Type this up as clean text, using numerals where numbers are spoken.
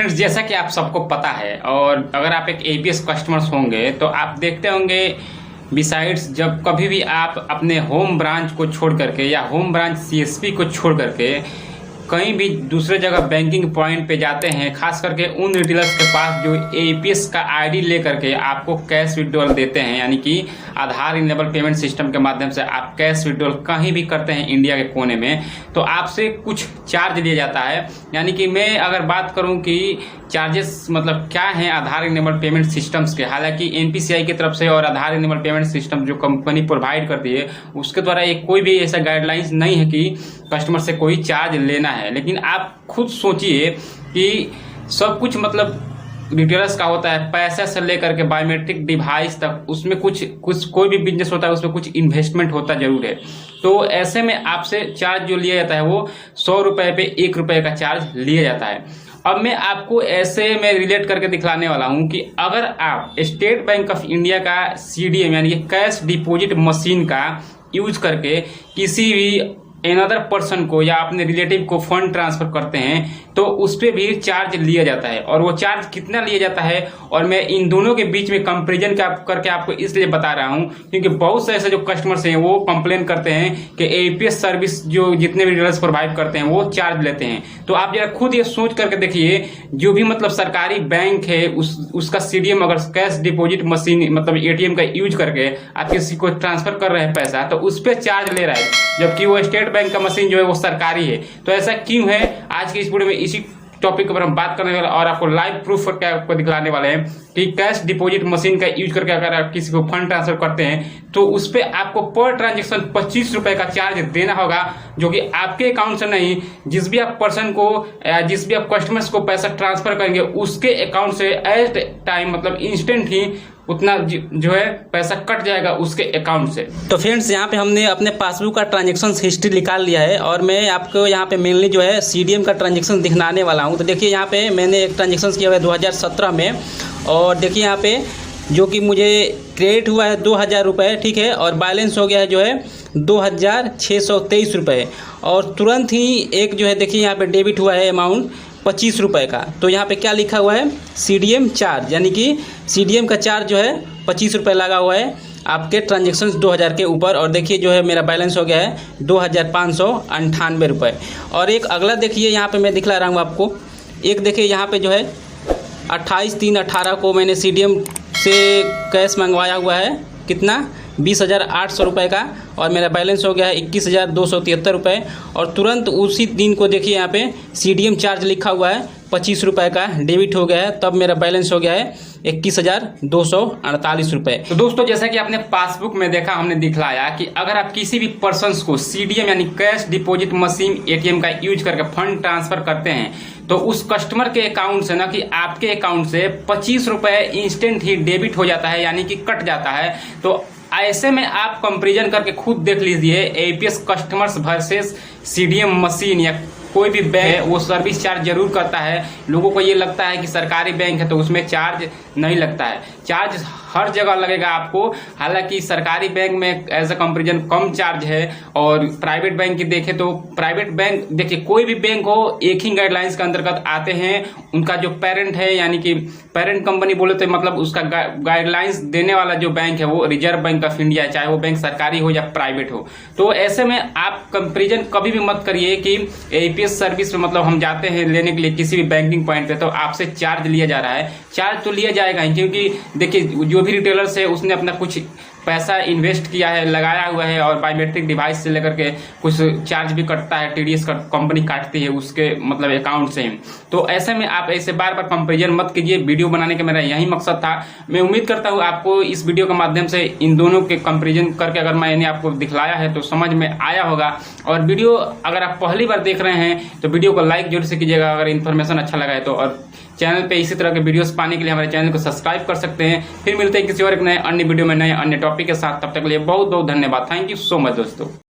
Friends, जैसा कि आप सबको पता है और अगर आप एक एपीएस कस्टमर्स होंगे तो आप देखते होंगे बिसाइड्स जब कभी भी आप अपने होम ब्रांच को छोड़ करके या होम ब्रांच सीएसपी को छोड़ करके कहीं भी दूसरे जगह बैंकिंग पॉइंट पे जाते हैं, खास करके उन रिटेलर्स के पास जो एपीएस का आईडी लेकर के आपको कैश विड्रॉल देते हैं, यानी कि आधार इनेबल पेमेंट सिस्टम के माध्यम से आप कैश विड्रॉल कहीं भी करते हैं इंडिया के कोने में, तो आपसे कुछ चार्ज लिया जाता है। यानी कि मैं अगर बात करूं कि चार्जेस मतलब क्या हैं आधार इनेबल पेमेंट सिस्टम्स के, हालांकि एनपीसीआई की तरफ से और आधार इनेबल पेमेंट सिस्टम जो कंपनी प्रोवाइड करती है उसके द्वारा एक कोई भी ऐसा गाइडलाइंस नहीं है कि कस्टमर से कोई चार्ज लेना है। लेकिन आप खुद सोचिए कि सब कुछ मतलब रिटेलर्स का होता है, पैसे से लेकर के बायोमेट्रिक डिवाइस तक, उसमें कुछ कोई भी बिजनेस होता है उसमें कुछ इन्वेस्टमेंट होता जरूर है। तो ऐसे में आपसे चार्ज जो लिया जाता है वो 100 रुपए पे 1 रुपए का चार्ज लिया जाता है। अब मैं आपको ऐसे में रिलेट करके दिखलाने वाला हूं कि अगर आप स्टेट बैंक ऑफ इंडिया का सीडीएम यानी कि कैश डिपॉजिट मशीन का यूज करके किसी भी अनदर पर्सन को या अपने रिलेटिव को फंड ट्रांसफर करते हैं तो उस पर भी चार्ज लिया जाता है। और वो चार्ज कितना लिया जाता है और मैं इन दोनों के बीच में कंपैरिजन करके आपको इसलिए बता रहा हूं क्योंकि बहुत से ऐसे जो कस्टमर्स हैं वो कंप्लेन करते हैं कि एपीएस सर्विस जो जितने भी डीलर्स प्रोवाइड करते हैं वो चार्ज लेते हैं। तो आप जरा खुद ये सोच करके देखिए, जो भी मतलब सरकारी बैंक है उसका सीडीएम अगर कैश डिपॉजिट मशीन मतलब एटीएम का यूज करके आप किसी को ट्रांसफर कर रहे हैं पैसा, तो उस पर चार्ज ले रहा है, जबकि वो स्टेट बैंक का मशीन जो है वो सरकारी है। तो ऐसा क्यों है, आज की इस वीडियो में इसी टॉपिक पर हम बात करने वाले और आपको लाइव प्रूफ करके आपको दिखलाने वाले हैं कि कैश डिपॉजिट मशीन का यूज करके अगर आप किसी को फंड ट्रांसफर करते हैं तो उस पर आपको पर ट्रांजेक्शन 25 रुपए का चार्ज देना होगा, जो कि आपके अकाउंट से नहीं, जिस भी आप पर्सन को जिस भी आप कस्टमर्स को पैसा ट्रांसफर करेंगे उसके अकाउंट से एट टाइम मतलब इंस्टेंट ही उतना जो है पैसा कट जाएगा उसके अकाउंट से। तो फ्रेंड्स, यहाँ पे हमने अपने पासबुक का ट्रांजेक्शन हिस्ट्री निकाल लिया है और मैं आपको यहाँ पे मेनली जो है सीडीएम का ट्रांजेक्शन दिखलाने वाला हूँ। तो देखिए यहाँ पे मैंने एक ट्रांजेक्शन किया हुआ है 2017 में, और देखिए यहाँ पे जो कि मुझे क्रेडिट हुआ है 2000 रुपये, ठीक है, और बैलेंस हो गया है जो है 2623 रुपये, और तुरंत ही एक जो है देखिए यहाँ पे डेबिट हुआ है अमाउंट 25 रुपये का। तो यहाँ पे क्या लिखा हुआ है, सीडीएम चार्ज, यानी कि सीडीएम का चार्ज जो है 25 रुपये लगा हुआ है आपके ट्रांजेक्शन 2000 के ऊपर। और देखिए जो है मेरा बैलेंस हो गया है 2598 रुपये। और एक अगला देखिए यहाँ पे मैं दिखला रहा हूँ आपको, एक देखिए यहाँ पे जो है 28/3/18 को मैंने सीडीएम से कैश मंगवाया हुआ है, कितना 20,800 रुपये का, और मेरा बैलेंस हो गया है 21,273 रुपये। और तुरंत उसी दिन को देखिए यहाँ पे सीडीएम चार्ज लिखा हुआ है 25 रुपये का डेबिट हो गया है, तब मेरा बैलेंस हो गया है 21,248 रुपये। तो दोस्तों, जैसा कि आपने पासबुक में देखा, हमने दिखलाया कि अगर आप किसी भी पर्सन को सीडीएम यानी कैश डिपॉजिट मशीन एटीएम का यूज करके फंड ट्रांसफर करते हैं तो उस कस्टमर के अकाउंट से ना कि आपके अकाउंट से 25 रुपये इंस्टेंट ही डेबिट हो जाता है, यानी कि कट जाता है। तो ऐसे में आप कंपैरिजन करके खुद देख लीजिए, APS customers versus CDM machine या कोई भी बैंक वो सर्विस चार्ज जरूर करता है। लोगों को ये लगता है कि सरकारी बैंक है तो उसमें चार्ज नहीं लगता है, चार्ज हर जगह लगेगा आपको। हालांकि सरकारी बैंक में एज अ कंपैरिजन कम चार्ज है, और प्राइवेट बैंक की देखें तो प्राइवेट बैंक देखिए कोई भी बैंक हो एक ही गाइडलाइंस के अंतर्गत आते हैं। उनका जो पेरेंट है यानी कि पेरेंट कंपनी बोले तो मतलब उसका गाइडलाइंस देने वाला जो बैंक है वो रिजर्व बैंक ऑफ इंडिया है, चाहे वो बैंक सरकारी हो या प्राइवेट हो। तो ऐसे में आप कंपैरिजन कभी भी मत करिए कि एपीएस सर्विस में मतलब हम जाते हैं लेने के लिए किसी भी बैंकिंग पॉइंट पे तो आपसे चार्ज लिया जा रहा है। चार्ज तो लिया जाएगा ही, क्योंकि देखिए जो भी रिटेलर्स है उसने अपना कुछ पैसा इन्वेस्ट किया है, लगाया हुआ है, और बायोमेट्रिक डिवाइस से लेकर के कुछ चार्ज भी कटता है, टीडीएस का कंपनी काटती है उसके मतलब अकाउंट से। तो ऐसे में आप ऐसे बार बार कंपैरिजन मत कीजिए। वीडियो बनाने का मेरा यही मकसद था। मैं उम्मीद करता हूँ आपको इस वीडियो के माध्यम से इन दोनों के कंपैरिजन करके अगर मैंने आपको दिखलाया है तो समझ में आया होगा। और वीडियो अगर आप पहली बार देख रहे हैं तो वीडियो को लाइक जरूर से कीजिएगा अगर इन्फॉर्मेशन अच्छा लगा है तो, और चैनल पे इसी तरह के वीडियोस पाने के लिए हमारे चैनल को सब्सक्राइब कर सकते हैं। फिर मिलते हैं किसी और एक नए अन्य वीडियो में नए अन्य टॉपिक के साथ, तब तक के लिए बहुत बहुत धन्यवाद। थैंक यू सो मच दोस्तों।